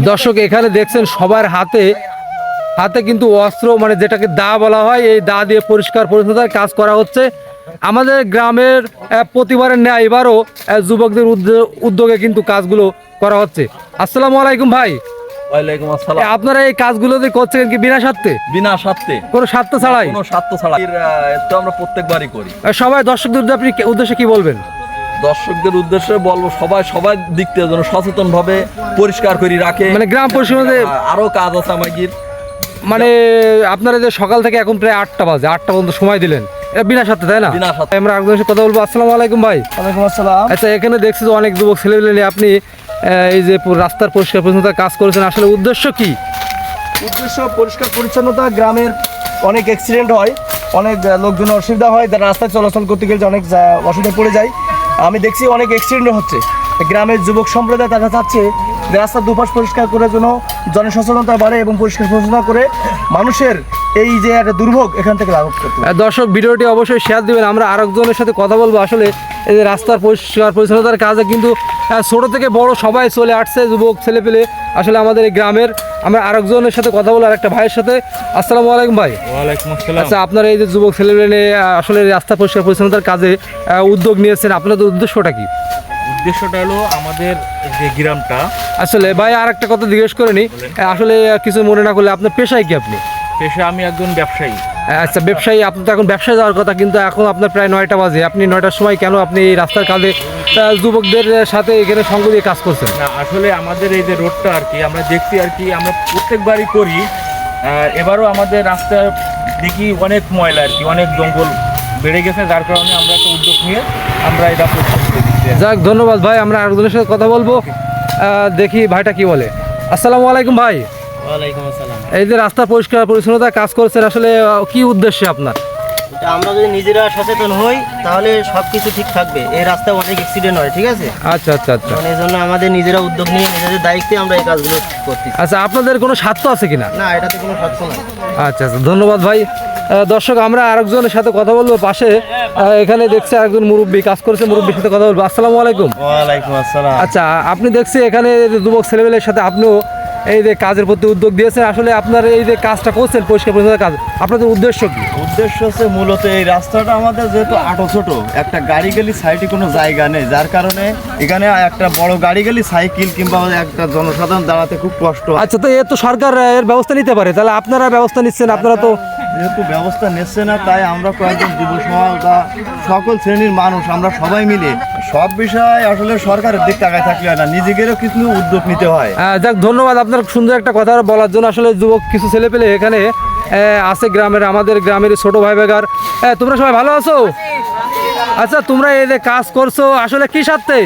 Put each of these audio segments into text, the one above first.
দর্শক এখানে দেখছেন সবার হাতে হাতে কিন্তু অস্ত্র, মানে যেটাকে দা বলা হয়, এই দা দিয়ে পরিষ্কার পরিচ্ছন্নতার কাজ করা হচ্ছে। আমাদের গ্রামের প্রতিবারের ন্যায় এবারও যুবকদের উদ্যোগে কিন্তু কাজগুলো করা হচ্ছে। আসসালামু আলাইকুম ভাই। ওয়ালাইকুম আসসালাম। আপনারা এই কাজগুলো যে করছেন কি বিনা স্বার্থে? বিনা স্বার্থে, কোনো স্বার্থ ছাড়াই? কোনো স্বার্থ ছাড়াই। তো আমরা প্রত্যেকবারই করি। সবাই দর্শকদের আপনি উদ্দেশ্যে কি বলবেন? দর্শকদের উদ্দেশ্যে বলবো সবাই দিক থেকে যেন সচেতন ভাবে পরিষ্কার করে রাখে। মানে গ্রাম পরিষদে আরো কাজ আছে আমাদের। মানে আপনারা যে সকাল থেকে এখন প্রায় 8টা বাজে, 8টা পর্যন্ত সময় দিলেন, এটা বিনা স্বার্থে, তাই না? বিনা স্বার্থে। আমরা একজনের সাথে কথা বলবো। আসসালামু আলাইকুম ভাই। ওয়ালাইকুম আসসালাম। আচ্ছা, এখানে দেখছি যে অনেক যুবক ছেলেপেলে নিয়ে আপনি এই যে রাস্তার পরিষ্কার পরিচ্ছন্নতার কাজ করেছেন, আসলে উদ্দেশ্য কি? উদ্দেশ্য পরিষ্কার পরিচ্ছন্নতা। গ্রামের অনেক অ্যাক্সিডেন্ট হয়, অনেক লোকজন অসুবিধা হয়, যারা রাস্তায় চলাচল করতে গেলে অনেক অসুবিধায় পড়ে যায়। আমি দেখছি অনেক অ্যাক্সিডেন্ট হচ্ছে। গ্রামের যুবক সম্প্রদায় তারা চাচ্ছে যে রাস্তার দুপাশ পরিষ্কার করার জন্য জনসচেতনতা বাড়ে এবং পরিষ্কার পরিচ্ছন্নতা করে মানুষের এই যে একটা দুর্ভোগ এখান থেকে লাঘব করতে। দর্শক ভিডিওটি অবশ্যই শেয়ার দিবেন। আমরা আরেকজনের সাথে কথা বলবো। আসলে এই যে রাস্তার পরিষ্কার পরিচ্ছন্নতার কাজে কিন্তু ছোট থেকে বড় সবাই চলে আসছে, যুবক ছেলেপেলে আসলে আমাদের এই গ্রামের। আমরা আরেকজনের সাথে কথা বলবো, আরেকটা ভাইয়ের সাথে। আসসালামু আলাইকুম ভাই। ওয়ালাইকুম আসসালাম। আচ্ছা, আপনারা এই যে যুবক ছেলেপেলে নিয়ে আসলে রাস্তা পরিষ্কার পরিচ্ছন্নতার কাজে উদ্যোগ নিয়েছেন, আপনাদের উদ্দেশ্যটা কি? উদ্দেশ্যটা হলো আমাদের যে গ্রামটা। আসলে ভাই আর একটা কথা জিজ্ঞেস করে নি, আসলে কিছু মনে না করলে আপনার পেশায় কি? আপনি পেশা আমি একজন ব্যবসায়ী। আচ্ছা, ব্যবসায়ী। আপনি তো এখন ব্যবসায় যাওয়ার কথা, কিন্তু এখন আপনার প্রায় 9টা বাজে। আপনি 9টার সময় কেন আপনি এই রাস্তার কাজে যুবকদের সাথে এখানে সঙ্গ দিয়ে কাজ করছেন? না, আসলে আমাদের এই যে রোডটা আর কি আমরা দেখছি আর কি, আমরা প্রত্যেকবারই করি। এবারও আমাদের রাস্তার দেখি অনেক ময়লা আর কি, অনেক জঙ্গল বেড়ে গেছে, যার কারণে আমরা একটা উদ্যোগ নিয়ে আমরা এটা পরিষ্কার করে দিচ্ছি। যাক, ধন্যবাদ ভাই। আমরা আরেকজনের সাথে কথা বলবো, দেখি ভাইটা কি বলে। আসসালামু আলাইকুম ভাই। ওয়ালাইকুম আসসালাম। এই যে রাস্তা পরিষ্কার পরিচ্ছন্নতা কাজ করছেন, আসলে কি উদ্দেশ্যে আপনার? এটা আমরা যদি নিজেরা সচেতন হই তাহলে সব কিছু ঠিক থাকবে। এই রাস্তায় অনেক অ্যাক্সিডেন্ট হয়, ঠিক আছে? আচ্ছা আচ্ছা আচ্ছা। মানে এই জন্য আমাদের নিজেরা উদ্যোগ নিয়ে নিজেদের দায়িত্বে আমরা এই কাজগুলো করতেছি। আচ্ছা, আপনাদের কোনো স্বার্থ আছে কিনা? না, এটাতে কোনো স্বার্থ নাই। আচ্ছা আচ্ছা, ধন্যবাদ ভাই। দর্শক আমরা আরেকজনের সাথে কথা বলবো পাশে। এখানে দেখছি একজন মুরব্বী কাজ করছে, মুরব্বীর সাথে কথা বলবো। আসসালামু আলাইকুম। ওয়ালাইকুম আসসালাম। আচ্ছা, আপনি দেখছি এখানে যুবক ছেলেমেয়ের সাথে আপনিও এই যে কাজের প্রতি উদ্যোগ দিয়েছেন। আসলে আপনার এই যে কাজটা করছেন পরিষ্কার পরিচ্ছন্নতার কাজ, আপনাদের উদ্দেশ্য কি? উদ্দেশ্য হচ্ছে মূলত এই রাস্তাটা আমাদের যেহেতু আটো ছোট, একটা গাড়ি গেলে সাইডে কোনো জায়গা নেই, যার কারণে এখানে একটা বড় গাড়ি গেলে সাইকেল কিংবা একটা জনসাধারণ দাঁড়াতে খুব কষ্ট হয়। আচ্ছা, তো তো সরকার এর ব্যবস্থা নিতে পারে, তাহলে আপনারা ব্যবস্থা নিচ্ছেন? আপনারা তো যেহেতু ব্যবস্থা নিচ্ছে না, তাই আমরা কয়েকজন যুব সমাজ বা সকল শ্রেণীর মানুষ আমরা সবাই মিলে সব বিষয় আসলে সরকারের দিক তাকায় থাকলে হয় না, নিজেদেরও কিছু উদ্যোগ নিতে হয়। যাক, ধন্যবাদ আপনার সুন্দর একটা কথা বলার জন্য। আসলে যুবক কিছু ছেলে পেলে এখানে আছে গ্রামের, আমাদের গ্রামের ছোট ভাই বেগার। তোমরা সবাই ভালো আছো? আচ্ছা, তোমরা এই যে কাজ করছো আসলে কি স্বার্থে?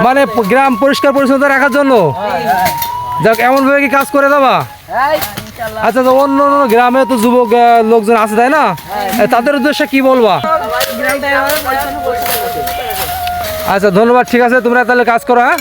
মানে গ্রাম পরিষ্কার পরিচ্ছন্নতা রাখার জন্য? যাক, এমন ভাবে কি কাজ করে দেবা? আচ্ছা, তো অন্য অন্য গ্রামে তো যুবক লোকজন আছে, তাই না? তাদের উদ্দেশ্যে কি বলবা? আচ্ছা, ধন্যবাদ। ঠিক আছে, তোমরা তাহলে কাজ করো। হ্যাঁ।